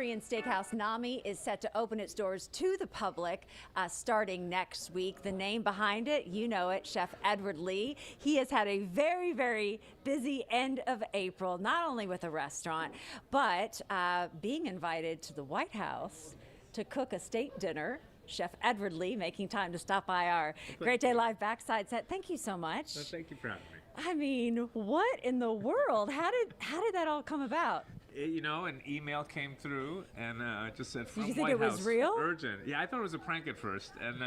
Korean steakhouse Nami is set to open its doors to the public starting next week. The name behind it, you know it, Chef Edward Lee. He has had a very, very busy end of April, not only with a restaurant, but being invited to the White House to cook a state dinner. Chef Edward Lee making time to stop by our Great Day Live backside set. Thank you so much. Well, thank you for having me. I mean, what in the world? How did that all come about? An email came through and it just said from Did you think White it was House, real? urgent. Yeah, I thought it was a prank at first, and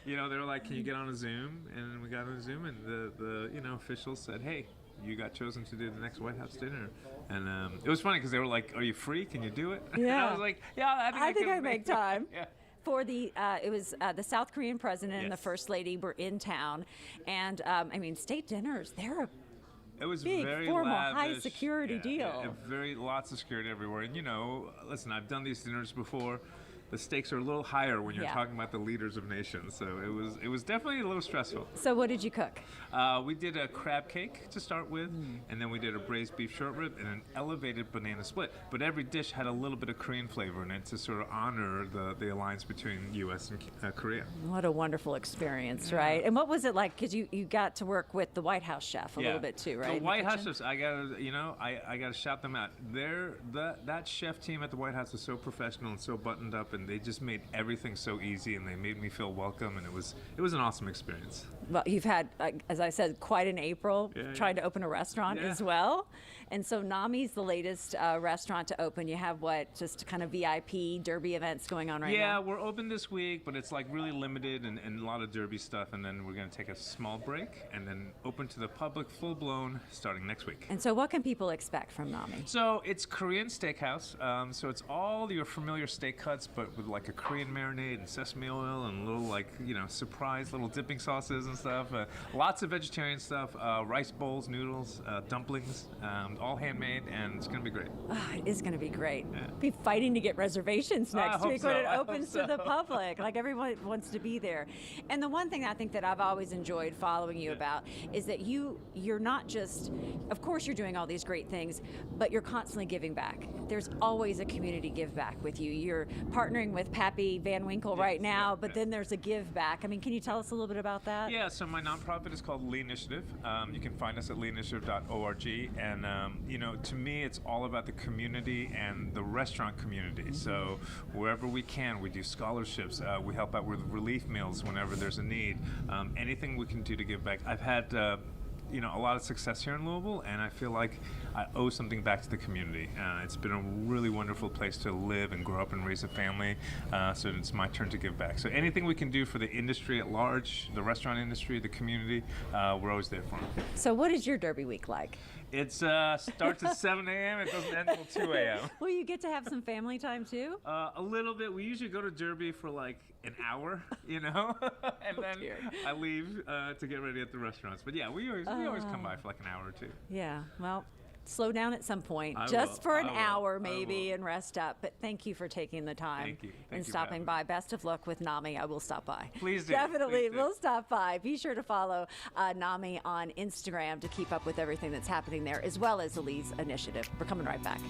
they were like, "Can you get on a Zoom?" And we got on a Zoom, and the officials said, "Hey, you got chosen to do the next White House dinner." And it was funny because they were like, "Are you free? Can you do it?" Yeah. And I was like, "Yeah, I think I make time." Yeah. For the the South Korean president and the first lady were in town, and state dinners, they're a It was big, very formal, lavish. high security deal. Very lots of security everywhere. And listen, I've done these dinners before. The stakes are a little higher when you're talking about the leaders of nations. So it was definitely a little stressful. So what did you cook? We did a crab cake to start with, and then we did a braised beef short rib and an elevated banana split. But every dish had a little bit of Korean flavor in it to sort of honor the alliance between U.S. and Korea. What a wonderful experience, right? And what was it like? Because you got to work with the White House chef a little bit too, right? The White House chefs, I gotta shout them out. That chef team at the White House is so professional and so buttoned up, and they just made everything so easy, and they made me feel welcome, and it was an awesome experience. Well, you've had, as I said, quite an April trying to open a restaurant as well. And so Nami's the latest restaurant to open. You have just kind of VIP derby events going on right now? Yeah, we're open this week, but it's like really limited and a lot of derby stuff, and then we're going to take a small break and then open to the public full-blown starting next week. And so what can people expect from Nami? So it's Korean Steakhouse, so it's all your familiar steak cuts, but with like a Korean marinade and sesame oil and little surprise little dipping sauces and stuff. Lots of vegetarian stuff, rice bowls, noodles, dumplings, all handmade, and it's going to be great. It is going to be great. Yeah. Be fighting to get reservations next week when it opens to the public. Like everyone wants to be there. And the one thing I think that I've always enjoyed following you about is that you're not just, of course you're doing all these great things, but you're constantly giving back. There's always a community give back with you. You're partnering with Pappy Van Winkle right now, but then there's a give back. I mean, can you tell us a little bit about that? Yeah, so my nonprofit is called Lee Initiative. You can find us at leeinitiative.org. And, to me, it's all about the community and the restaurant community. So wherever we can, we do scholarships. We help out with relief meals whenever there's a need. Anything we can do to give back. I've had a lot of success here in Louisville, and I feel like I owe something back to the community. It's been a really wonderful place to live and grow up and raise a family, so it's my turn to give back. So anything we can do for the industry at large, the restaurant industry, the community, we're always there for them. So what is your Derby week like? It starts at 7 a.m. It doesn't end until 2 a.m. Will you get to have some family time too? A little bit. We usually go to Derby for like an hour, and then I leave to get ready at the restaurants. But yeah, we always come by for like an hour or two. Yeah, well, slow down at some point, for an hour maybe, and rest up. But thank you for taking the time and stopping by. Best of luck with Nami. I will stop by. Please do. Definitely, we'll stop by. Be sure to follow Nami on Instagram to keep up with everything that's happening there, as well as the Lee's Initiative. We're coming right back.